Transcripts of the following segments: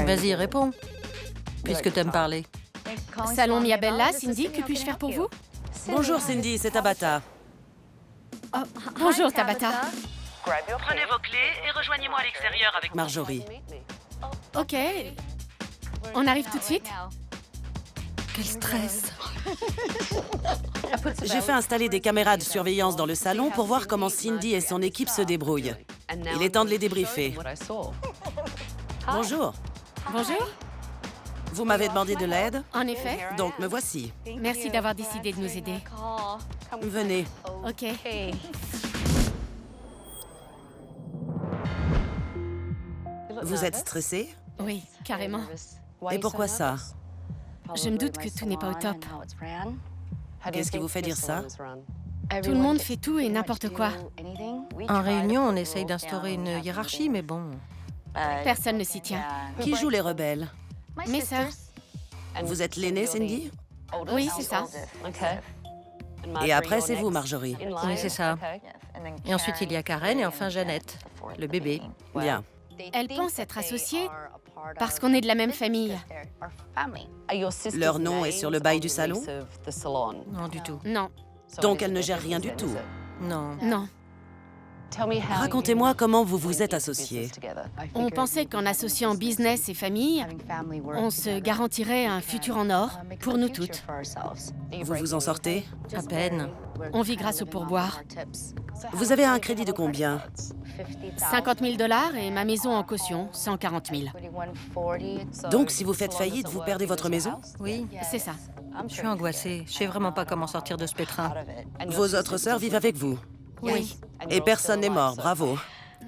Vas-y, réponds, puisque t'aimes parler. Salon Mia Bella, Cindy, que puis-je faire pour vous? Bonjour Cindy, c'est Tabata. Oh, bonjour Tabata. Prenez vos clés et rejoignez-moi à l'extérieur avec Marjorie. Ok. On arrive tout de suite? Quel stress. J'ai fait installer des caméras de surveillance dans le salon pour voir comment Cindy et son équipe se débrouillent. Il est temps de les débriefer. Bonjour. Bonjour. Vous m'avez demandé de l'aide, En effet. donc me voici. Merci d'avoir décidé de nous aider. Venez. Ok. Vous êtes stressé? Oui, carrément. Et pourquoi ça? Je me doute que tout n'est pas au top. Qu'est-ce qui vous fait dire ça? Tout le monde fait tout et n'importe quoi. En réunion, on essaye d'instaurer une hiérarchie, mais bon... Personne ne s'y tient. Qui joue les rebelles? Mes sœurs. Vous êtes l'aînée, Cindy? Oui, c'est ça. Et après, c'est vous, Marjorie. Oui, c'est ça. Et ensuite, il y a Karen et enfin Jeannette, le bébé. Bien. Elles pensent être associées parce qu'on est de la même famille. Leur nom est sur le bail du salon? Non, du tout. Non, Donc elles ne gèrent rien du tout. Non. non. Racontez-moi comment vous vous êtes associés. On pensait qu'en associant business et famille, on se garantirait un futur en or pour nous toutes. Vous vous en sortez? À peine. On vit grâce au pourboire. Vous avez un crédit de combien? 50 000 $ et ma maison en caution, 140 000. Donc si vous faites faillite, vous perdez votre maison? Oui, C'est ça. je suis angoissée. Je sais vraiment pas comment sortir de ce pétrin. Vos autres sœurs vivent avec vous? Oui. Et personne n'est mort, bravo.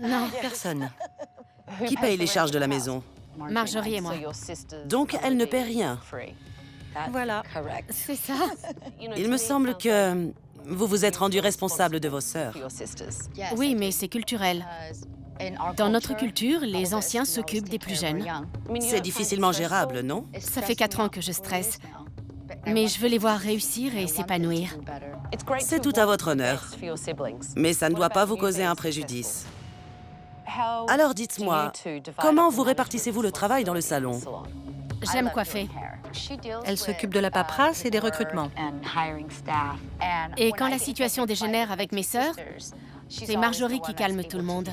Non, Personne. Qui paye les charges de la maison? Marjorie et moi. Donc elle ne paie rien. Voilà. C'est ça. Il me semble que vous vous êtes rendu responsable de vos sœurs. Oui, mais c'est culturel. Dans notre culture, les anciens s'occupent des plus jeunes. C'est difficilement gérable, non? Ça fait 4 ans que je stresse. Mais je veux les voir réussir et s'épanouir. C'est tout à votre honneur. Mais ça ne doit pas vous causer un préjudice. Alors dites-moi, comment vous répartissez-vous le travail dans le salon? J'aime coiffer. Elle s'occupe de la paperasse et des recrutements. Et quand la situation dégénère avec mes sœurs, c'est Marjorie qui calme tout le monde.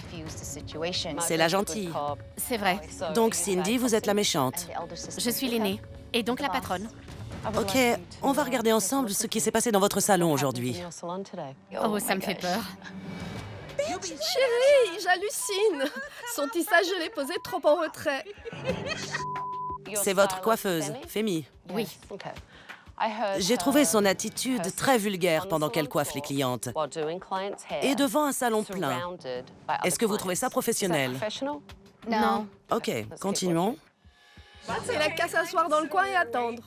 C'est la gentille. C'est vrai. Donc Cindy, vous êtes la méchante. Je suis l'aînée. Et donc la patronne. Ok, on va regarder ensemble ce qui s'est passé dans votre salon aujourd'hui. Oh, ça me fait peur. Chérie, j'hallucine. Son tissage, je l'ai posé trop en retrait. C'est votre coiffeuse, Femi. Oui. J'ai trouvé son attitude très vulgaire pendant qu'elle coiffe les clientes. Et devant un salon plein. Est-ce que vous trouvez ça professionnel? Non. Ok, continuons. Elle a qu'à s'asseoir dans le coin et attendre.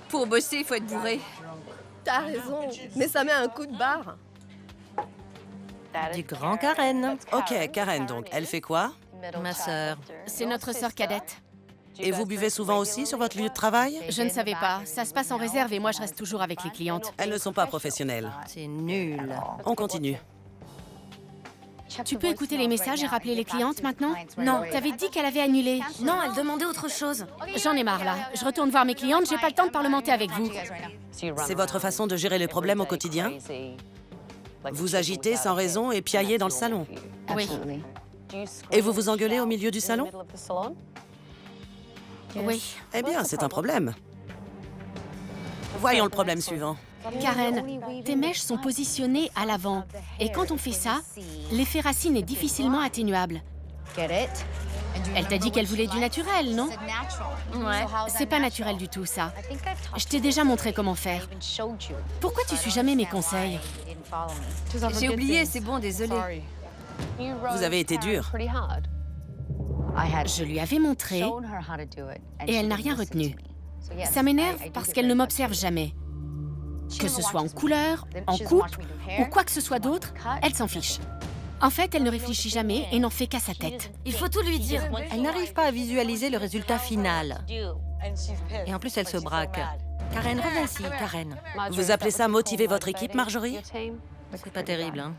Pour bosser, il faut être bourré. T'as raison, mais ça met un coup de barre. Du grand Karen. Ok, Karen donc, elle fait quoi? Ma sœur. C'est notre sœur cadette. Et vous buvez souvent aussi sur votre lieu de travail? Je ne savais pas. Ça se passe en réserve et moi, je reste toujours avec les clientes. Elles ne sont pas professionnelles. C'est nul. On continue. Tu peux écouter les messages et rappeler les clientes maintenant? Non, t'avais dit qu'elle avait annulé. Non, elle demandait autre chose. J'en ai marre là. Je retourne voir mes clientes, j'ai pas le temps de parlementer avec vous. C'est votre façon de gérer les problèmes au quotidien? Vous agitez sans raison et piaillez dans le salon. Oui. Et vous vous engueulez au milieu du salon? Oui. Eh bien, c'est un problème. Voyons le problème suivant. Karen, tes mèches sont positionnées à l'avant. Et quand on fait ça, l'effet racine est difficilement atténuable. Elle t'a dit qu'elle voulait du naturel, non? Ouais. C'est pas naturel du tout, ça. Je t'ai déjà montré comment faire. Pourquoi tu suis jamais mes conseils? J'ai oublié, c'est bon, désolé. Vous avez été dur. Je lui avais montré et elle n'a rien retenu. Ça m'énerve parce qu'elle ne m'observe jamais. Que ce soit en couleur, en coupe ou quoi que ce soit d'autre, elle s'en fiche. En fait, elle ne réfléchit jamais et n'en fait qu'à sa tête. Il faut tout lui dire. Elle n'arrive pas à visualiser le résultat final. Et en plus, elle se braque. Karen, reviens ici, Karen. Vous appelez ça motiver votre équipe, Marjorie? C'est pas terrible, hein.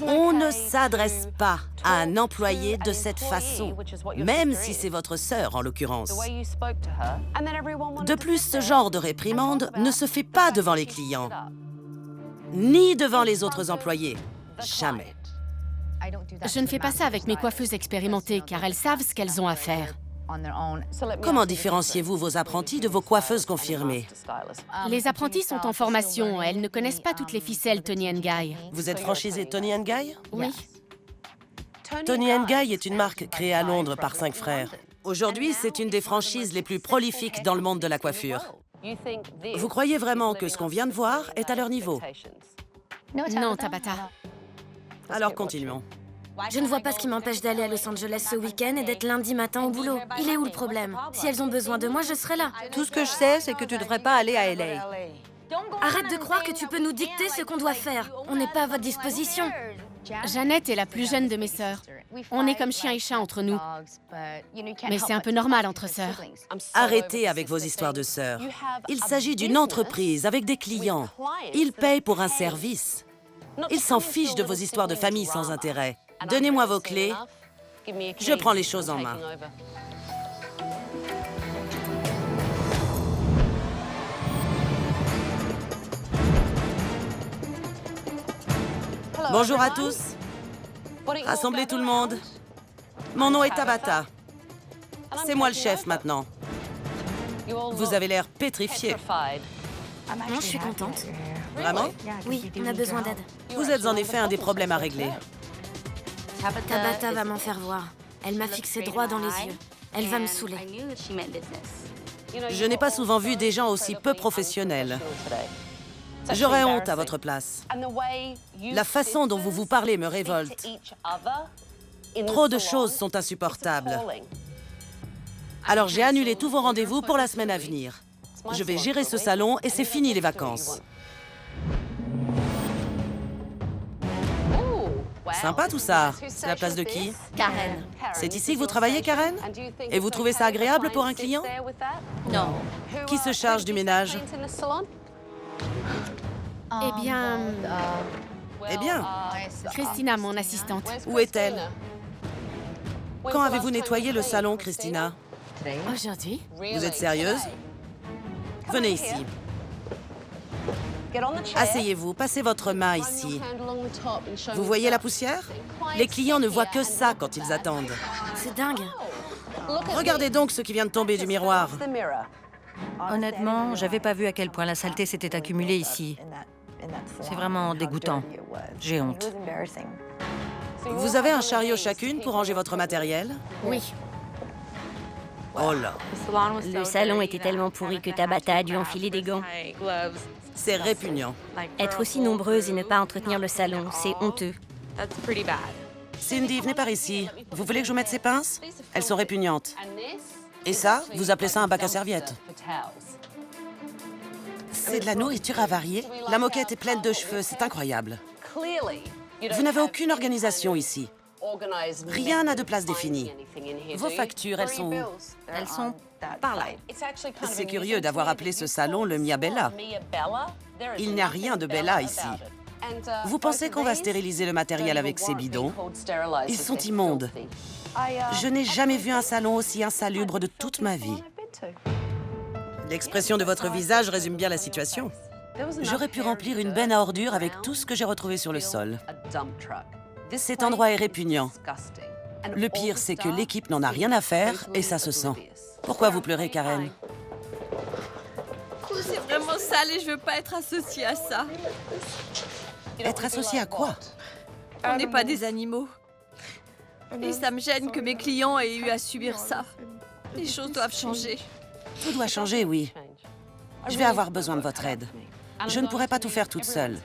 On ne s'adresse pas à un employé de cette façon, même si c'est votre sœur en l'occurrence. De plus, ce genre de réprimande ne se fait pas devant les clients, ni devant les autres employés. Jamais. Je ne fais pas ça avec mes coiffeuses expérimentées, car elles savent ce qu'elles ont à faire. Comment différenciez-vous vos apprentis de vos coiffeuses confirmées? Les apprentis sont en formation, elles ne connaissent pas toutes les ficelles Toni & Guy. Vous êtes franchisé Toni & Guy? Oui. Toni & Guy est une marque créée à Londres par 5 frères. Aujourd'hui, c'est une des franchises les plus prolifiques dans le monde de la coiffure. Vous croyez vraiment que ce qu'on vient de voir est à leur niveau? Non, Tabata. Alors continuons. Je ne vois pas ce qui m'empêche d'aller à Los Angeles ce week-end et d'être lundi matin au boulot. Il est où le problème? Si elles ont besoin de moi, je serai là. Tout ce que je sais, c'est que tu devrais pas aller à LA. Arrête de croire que tu peux nous dicter ce qu'on doit faire. On n'est pas à votre disposition. Jeannette est la plus jeune de mes sœurs. On est comme chien et chat entre nous. Mais c'est un peu normal entre sœurs. Arrêtez avec vos histoires de sœurs. Il s'agit d'une entreprise avec des clients. Ils payent pour un service. Ils s'en fichent de vos histoires de famille sans intérêt. Donnez-moi vos clés. Je prends les choses en main. Bonjour à tous. Rassemblez tout le monde. Mon nom est Tabata. C'est moi le chef maintenant. Vous avez l'air pétrifié. Non, je suis contente. Vraiment? Oui, on a besoin d'aide. Vous êtes en effet un des problèmes à régler. Tabata va m'en faire voir. Elle m'a fixé droit dans les yeux. Elle va me saouler. Je n'ai pas souvent vu des gens aussi peu professionnels. J'aurais honte à votre place. La façon dont vous vous parlez me révolte. Trop de choses sont insupportables. Alors j'ai annulé tous vos rendez-vous pour la semaine à venir. Je vais gérer ce salon et c'est fini les vacances. Sympa tout ça. C'est la place de qui? Karen. C'est ici que vous travaillez, Karen? Et vous trouvez ça agréable pour un client? Non. Qui se charge du ménage? Eh bien, Eh bien, Christina, mon assistante. où est-elle? Quand avez-vous nettoyé le salon, Christina? Aujourd'hui? Vous êtes sérieuse? Venez ici. Asseyez-vous, passez votre main ici. Vous voyez la poussière? Les clients ne voient que ça quand ils attendent. C'est dingue. Regardez donc ce qui vient de tomber du miroir. Honnêtement, j'avais pas vu à quel point la saleté s'était accumulée ici. C'est vraiment dégoûtant. J'ai honte. Vous avez un chariot chacune pour ranger votre matériel? Oui. Oh là, Le salon était tellement pourri que Tabata a dû enfiler des gants. c'est répugnant. Être aussi nombreuse et ne pas entretenir le salon, c'est honteux. Cindy, venez par ici. Vous voulez que je vous mette ces pinces? Elles sont répugnantes. Et ça, vous appelez ça un bac à serviettes? C'est de la nourriture avariée. La moquette est pleine de cheveux, c'est incroyable. Vous n'avez aucune organisation ici. Rien n'a de place définie. Vos factures, elles sont où? Elles sont par là. C'est curieux d'avoir appelé ce salon le Mia Bella. Il n'y a rien de Bella ici. Vous pensez qu'on va stériliser le matériel avec ces bidons? Ils sont immondes. Je n'ai jamais vu un salon aussi insalubre de toute ma vie. L'expression de votre visage résume bien la situation. J'aurais pu remplir une benne à ordures avec tout ce que j'ai retrouvé sur le sol. Cet endroit est répugnant. Le pire, c'est que l'équipe n'en a rien à faire et ça se sent. Pourquoi vous pleurez, Karen? C'est vraiment sale et je veux pas être associée à ça. Être associé à quoi? On n'est pas des animaux. Et ça me gêne que mes clients aient eu à subir ça. Les choses doivent changer. Tout doit changer, oui. Je vais avoir besoin de votre aide. Je ne pourrai pas tout faire toute seule.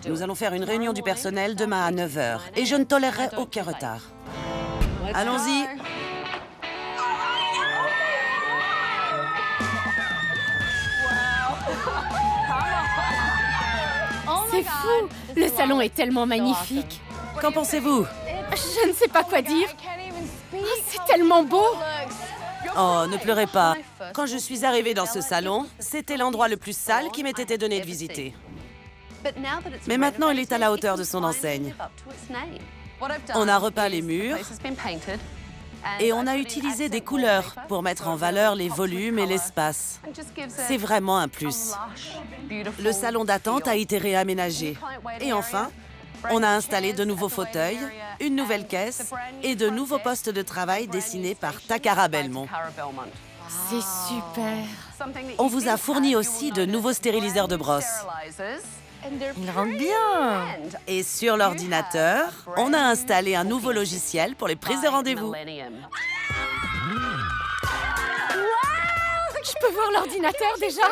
Nous allons faire une réunion du personnel demain à 9 h et je ne tolérerai aucun retard. Allons-y. C'est fou! Le salon est tellement magnifique. Qu'en pensez-vous? Je ne sais pas quoi dire. Oh, c'est tellement beau! Oh, ne pleurez pas. Quand je suis arrivée dans ce salon, c'était l'endroit le plus sale qui m'ait été donné de visiter. Mais maintenant, il est à la hauteur de son enseigne. On a repeint les murs et on a utilisé des couleurs pour mettre en valeur les volumes et l'espace. C'est vraiment un plus. Le salon d'attente a été réaménagé. Et enfin, on a installé de nouveaux fauteuils, une nouvelle caisse et de nouveaux postes de travail dessinés par Takara Belmont. C'est super. On vous a fourni aussi de nouveaux stériliseurs de brosse. Il rentre bien. Et sur l'ordinateur, on a installé un nouveau logiciel pour les prises de rendez-vous. Je peux voir l'ordinateur déjà?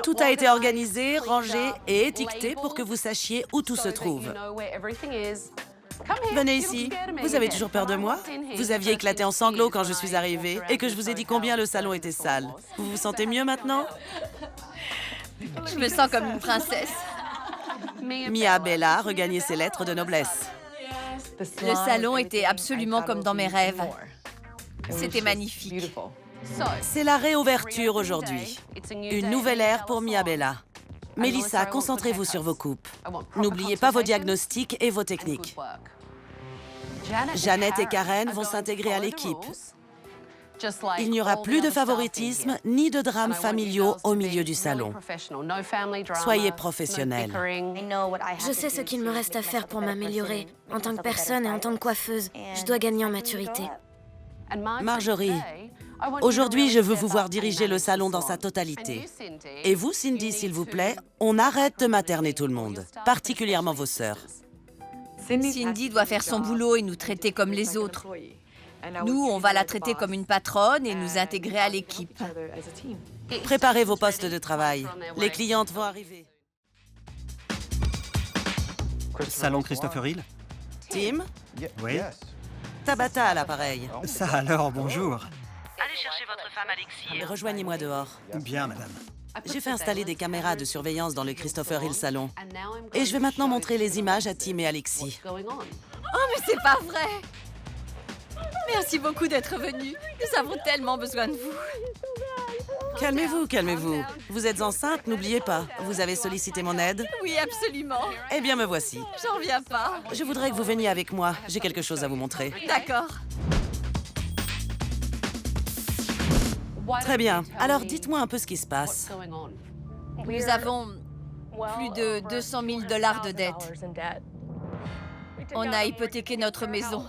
Tout a été organisé, rangé et étiqueté pour que vous sachiez où tout se trouve. Venez ici. Vous avez toujours peur de moi? Vous aviez éclaté en sanglots quand je suis arrivée et que je vous ai dit combien le salon était sale. Vous vous sentez mieux maintenant? Je me sens comme une princesse. Mia Bella regagnait ses lettres de noblesse. Le salon était absolument comme dans mes rêves. C'était magnifique. C'est la réouverture aujourd'hui. Une nouvelle ère pour Mia Bella. Mélissa, concentrez-vous sur vos coupes. N'oubliez pas vos diagnostics et vos techniques. Jeannette et Karen vont s'intégrer à l'équipe. Il n'y aura plus de favoritisme ni de drames familiaux au milieu du salon. Soyez professionnels. Je sais ce qu'il me reste à faire pour m'améliorer. En tant que personne et en tant que coiffeuse, je dois gagner en maturité. Marjorie, aujourd'hui, je veux vous voir diriger le salon dans sa totalité. Et vous, Cindy, s'il vous plaît, on arrête de materner tout le monde, particulièrement vos sœurs. Cindy doit faire son boulot et nous traiter comme les autres. Nous, on va la traiter comme une patronne et nous intégrer à l'équipe. Préparez vos postes de travail. Les clientes vont arriver. Salon Christopher Hill? Tim, Oui. Tabata à l'appareil. Ça alors, bonjour. Allez chercher votre femme Alexis. Rejoignez-moi dehors. Bien, madame. J'ai fait installer des caméras de surveillance dans le Christopher Hill Salon. Et je vais maintenant montrer les images à Tim et Alexis. Oh, mais c'est pas vrai! Merci beaucoup d'être venu. Nous avons tellement besoin de vous. Calmez-vous, calmez-vous. Vous êtes enceinte, n'oubliez pas. Vous avez sollicité mon aide? Oui, absolument. Eh bien, me voici. J'en reviens pas. Je voudrais que vous veniez avec moi. J'ai quelque chose à vous montrer. D'accord. Très bien. Alors, dites-moi un peu ce qui se passe. Nous avons plus de 200 000 $ de dettes. On a hypothéqué notre maison.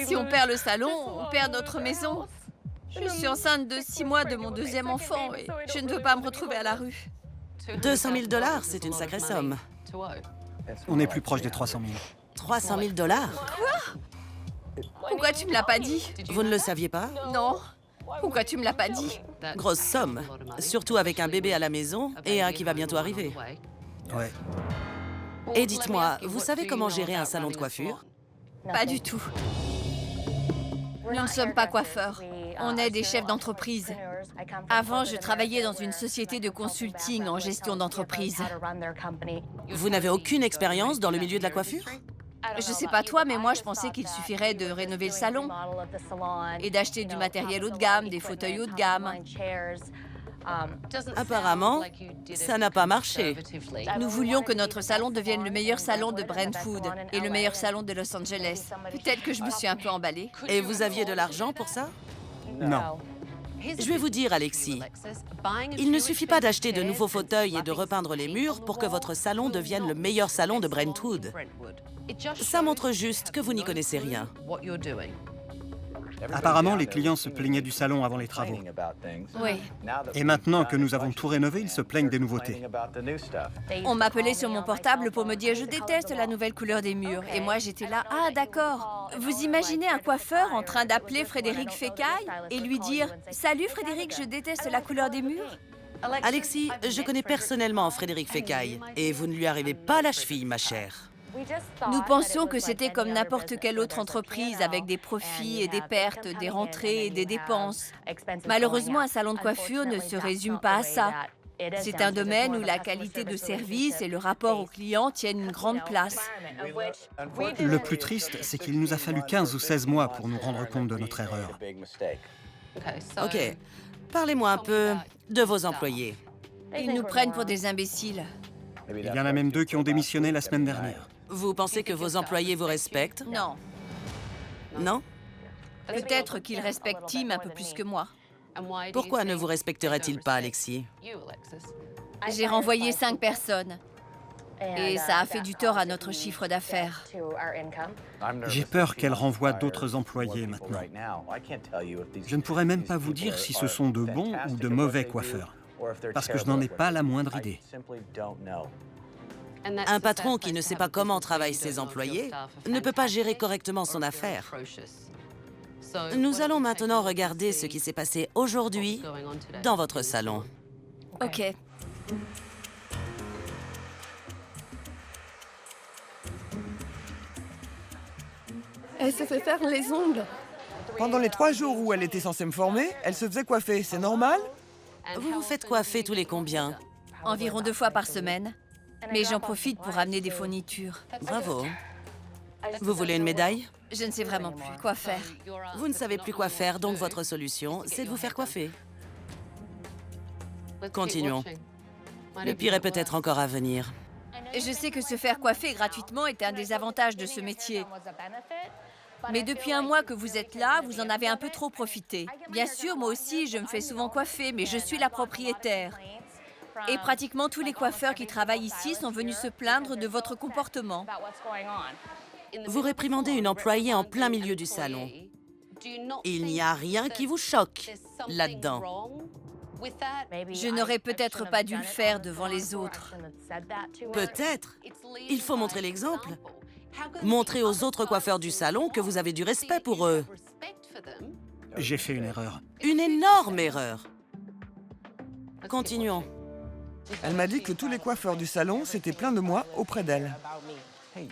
Si on perd le salon, on perd notre maison. Je suis enceinte de 6 mois de mon deuxième enfant et je ne veux pas me retrouver à la rue. 200 000 $, c'est une sacrée somme. On est plus proche des 300 000. 300 000 $? Pourquoi tu me l'as pas dit? Vous ne le saviez pas? Non. Pourquoi tu me l'as pas dit? Grosse somme. Surtout avec un bébé à la maison et un qui va bientôt arriver. Ouais. Et dites-moi, vous savez comment gérer un salon de coiffure? Pas du tout. Nous ne sommes pas coiffeurs. On est des chefs d'entreprise. Avant, je travaillais dans une société de consulting en gestion d'entreprise. Vous n'avez aucune expérience dans le milieu de la coiffure? Je sais pas toi, mais moi, je pensais qu'il suffirait de rénover le salon et d'acheter du matériel haut de gamme, des fauteuils haut de gamme. Apparemment, ça n'a pas marché. Nous voulions que notre salon devienne le meilleur salon de Brentwood et le meilleur salon de Los Angeles. Peut-être que je me suis un peu emballée. Et vous aviez de l'argent pour ça? Non. Je vais vous dire, Alexis, il ne suffit pas d'acheter de nouveaux fauteuils et de repeindre les murs pour que votre salon devienne le meilleur salon de Brentwood. Ça montre juste que vous n'y connaissez rien. Apparemment, les clients se plaignaient du salon avant les travaux. Oui. Et maintenant que nous avons tout rénové, ils se plaignent des nouveautés. On m'appelait sur mon portable pour me dire « Je déteste la nouvelle couleur des murs ». Et moi, j'étais là « Ah, d'accord. Vous imaginez un coiffeur en train d'appeler Frédéric Fécaille et lui dire « Salut Frédéric, je déteste la couleur des murs ». Alexis, je connais personnellement Frédéric Fécaille et vous ne lui arrivez pas à la cheville, ma chère. Nous pensions que c'était comme n'importe quelle autre entreprise avec des profits et des pertes, des rentrées et des dépenses. Malheureusement, un salon de coiffure ne se résume pas à ça. C'est un domaine où la qualité de service et le rapport aux clients tiennent une grande place. Le plus triste, c'est qu'il nous a fallu 15 ou 16 mois pour nous rendre compte de notre erreur. Ok, parlez-moi un peu de vos employés. Ils nous prennent pour des imbéciles. Il y en a même 2 qui ont démissionné la semaine dernière. Vous pensez que vos employés vous respectent? Non. Non? Peut-être qu'ils respectent Tim un peu plus que moi. Pourquoi ne vous respecteraient-ils pas, Alexis? J'ai renvoyé 5 personnes. Et ça a fait du tort à notre chiffre d'affaires. J'ai peur qu'elle renvoie d'autres employés maintenant. Je ne pourrais même pas vous dire si ce sont de bons ou de mauvais coiffeurs, parce que je n'en ai pas la moindre idée. Un patron qui ne sait pas comment travaillent ses employés ne peut pas gérer correctement son affaire. Nous allons maintenant regarder ce qui s'est passé aujourd'hui dans votre salon. Ok. Elle se fait faire les ongles. Pendant les 3 jours où elle était censée me former, elle se faisait coiffer, c'est normal? Vous vous faites coiffer tous les combien? Environ 2 fois par semaine. Mais j'en profite pour amener des fournitures. Bravo. Vous voulez une médaille? Je ne sais vraiment plus quoi faire. Vous ne savez plus quoi faire, donc votre solution, c'est de vous faire coiffer. Continuons. Le pire est peut-être encore à venir. Je sais que se faire coiffer gratuitement est un des avantages de ce métier. Mais depuis 1 mois que vous êtes là, vous en avez un peu trop profité. Bien sûr, moi aussi, je me fais souvent coiffer, mais je suis la propriétaire. Et pratiquement tous les coiffeurs qui travaillent ici sont venus se plaindre de votre comportement. Vous réprimandez une employée en plein milieu du salon. Il n'y a rien qui vous choque là-dedans. Je n'aurais peut-être pas dû le faire devant les autres. Peut-être. Il faut montrer l'exemple. Montrez aux autres coiffeurs du salon que vous avez du respect pour eux. J'ai fait une erreur. Une énorme erreur. Continuons. Elle m'a dit que tous les coiffeurs du salon s'étaient plaints de moi auprès d'elle.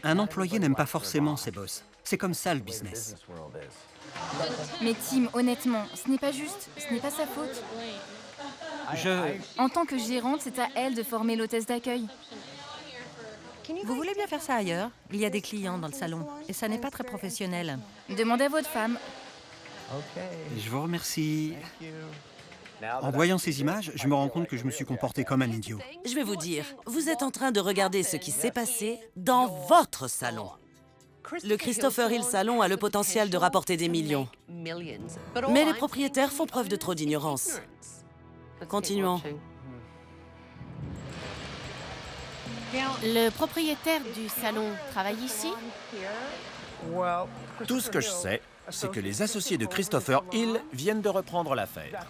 Un employé n'aime pas forcément ses boss. C'est comme ça le business. Mais Tim, honnêtement, ce n'est pas juste, ce n'est pas sa faute. En tant que gérante, c'est à elle de former l'hôtesse d'accueil. Vous voulez bien faire ça ailleurs? Il y a des clients dans le salon, et ça n'est pas très professionnel. Demandez à votre femme. Je vous remercie. En voyant ces images, je me rends compte que je me suis comporté comme un idiot. Je vais vous dire, vous êtes en train de regarder ce qui s'est passé dans votre salon. Le Christopher Hill Salon a le potentiel de rapporter des millions. Mais les propriétaires font preuve de trop d'ignorance. Continuons. Le propriétaire du salon travaille ici? Tout ce que je sais, c'est que les associés de Christopher Hill viennent de reprendre l'affaire.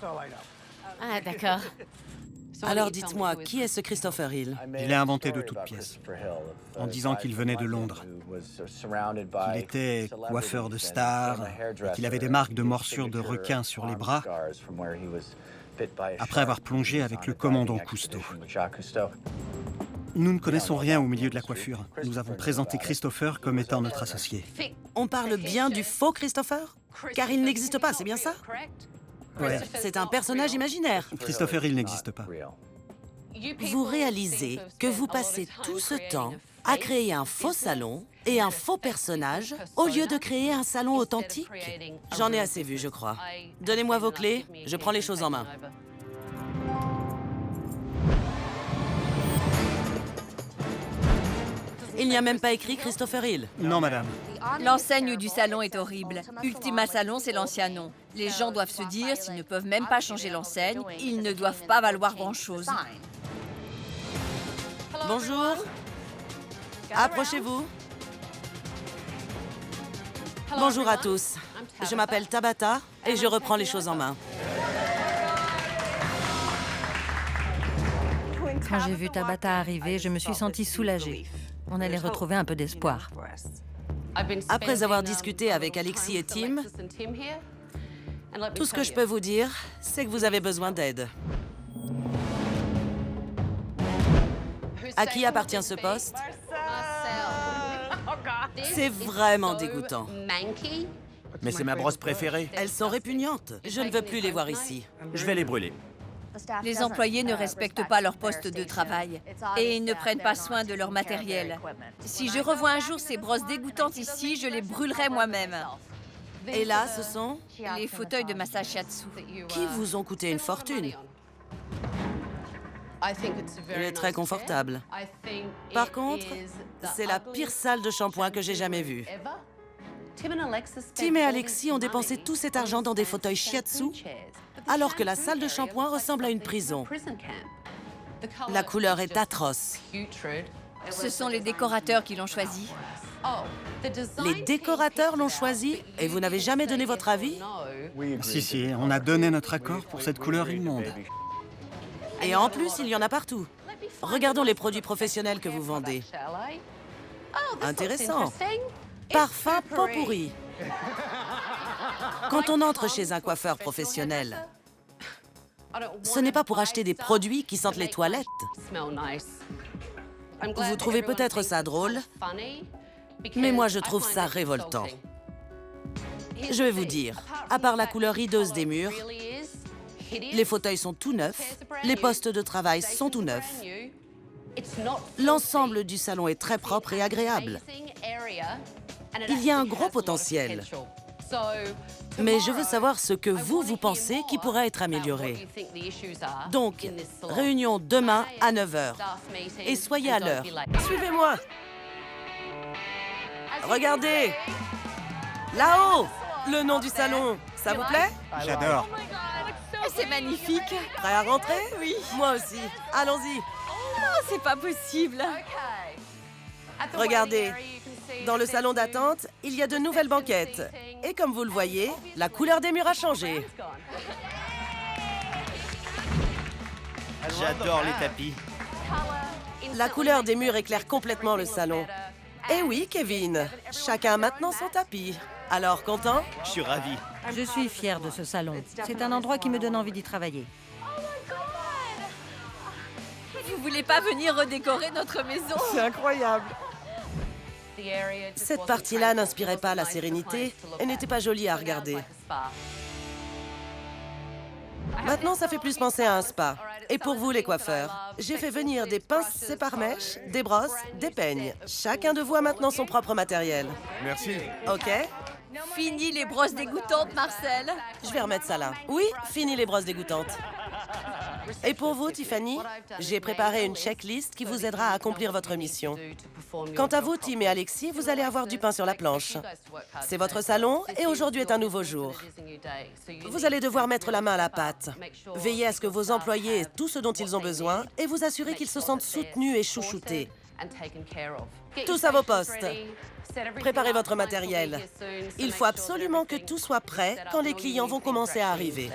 Ah, d'accord. Alors dites-moi, qui est ce Christopher Hill? Il a inventé de toutes pièces, en disant qu'il venait de Londres, qu'il était coiffeur de stars, et qu'il avait des marques de morsures de requins sur les bras, après avoir plongé avec le commandant Cousteau. Nous ne connaissons rien au milieu de la coiffure. Nous avons présenté Christopher comme étant notre associé. On parle bien du faux Christopher? Car il n'existe pas, c'est bien ça? Ouais. C'est un personnage imaginaire. Christopher Hill n'existe pas. Vous réalisez que vous passez tout ce temps à créer un faux salon et un faux personnage au lieu de créer un salon authentique? J'en ai assez vu, je crois. Donnez-moi vos clés, je prends les choses en main. Il n'y a même pas écrit Christopher Hill. Non, madame. L'enseigne du salon est horrible. Ultima Salon, c'est l'ancien nom. Les gens doivent se dire, s'ils ne peuvent même pas changer l'enseigne, ils ne doivent pas valoir grand-chose. Bonjour. Approchez-vous. Bonjour à tous. Je m'appelle Tabata et je reprends les choses en main. Quand j'ai vu Tabata arriver, je me suis sentie soulagée. On allait retrouver un peu d'espoir. Après avoir discuté avec Alexis et Tim, tout ce que je peux vous dire, c'est que vous avez besoin d'aide. À qui appartient ce poste? C'est vraiment dégoûtant. Mais c'est ma brosse préférée. Elles sont répugnantes. Je ne veux plus les voir ici. Je vais les brûler. Les employés ne respectent pas leur poste de travail et ils ne prennent pas soin de leur matériel. Si je revois un jour ces brosses dégoûtantes ici, je les brûlerai moi-même. Et là, ce sont les fauteuils de massage shiatsu. qui vous ont coûté une fortune. Il est très confortable. Par contre, c'est la pire salle de shampoing que j'ai jamais vue. Tim et Alexis ont dépensé tout cet argent dans des fauteuils shiatsu, alors que la salle de shampoing ressemble à une prison. La couleur est atroce. Ce sont les décorateurs qui l'ont choisi. Les décorateurs l'ont choisi et vous n'avez jamais donné votre avis? Si, on a donné notre accord pour cette couleur immonde. Et en plus, il y en a partout. Regardons les produits professionnels que vous vendez. Intéressant. Parfum pot pourri. Quand on entre chez un coiffeur professionnel, ce n'est pas pour acheter des produits qui sentent les toilettes. Vous trouvez peut-être ça drôle, mais moi je trouve ça révoltant. Je vais vous dire, à part la couleur hideuse des murs, les fauteuils sont tout neufs, les postes de travail sont tout neufs. L'ensemble du salon est très propre et agréable. Il y a un gros potentiel. Mais je veux savoir ce que vous pensez qui pourrait être amélioré. Donc, réunion demain à 9 h. Et soyez à l'heure. Suivez-moi. Regardez. Là-haut, le nom du salon. Ça vous plaît? J'adore. C'est magnifique. Prêt à rentrer? Oui. Moi aussi. Allons-y. Oh, c'est pas possible. Regardez. Dans le salon d'attente, il y a de nouvelles banquettes. Et comme vous le voyez, la couleur des murs a changé. J'adore les tapis. La couleur des murs éclaire complètement le salon. Et oui, Kevin, chacun a maintenant son tapis. Alors, content? Je suis ravi. Je suis fière de ce salon. C'est un endroit qui me donne envie d'y travailler. Vous voulez pas venir redécorer notre maison? C'est incroyable. Cette partie-là n'inspirait pas la sérénité et n'était pas jolie à regarder. Maintenant, ça fait plus penser à un spa. Et pour vous, les coiffeurs, j'ai fait venir des pinces sépare-mèches, des brosses, des peignes. Chacun de vous a maintenant son propre matériel. Merci. OK? Fini les brosses dégoûtantes, Marcel. Je vais remettre ça là. Oui, fini les brosses dégoûtantes. Et pour vous, Tiffany, j'ai préparé une checklist qui vous aidera à accomplir votre mission. Quant à vous, Tim et Alexis, vous allez avoir du pain sur la planche. C'est votre salon et aujourd'hui est un nouveau jour. Vous allez devoir mettre la main à la pâte. Veillez à ce que vos employés aient tout ce dont ils ont besoin et vous assurer qu'ils se sentent soutenus et chouchoutés. Tous à vos postes. Préparez votre matériel. Il faut absolument que tout soit prêt quand les clients vont commencer à arriver.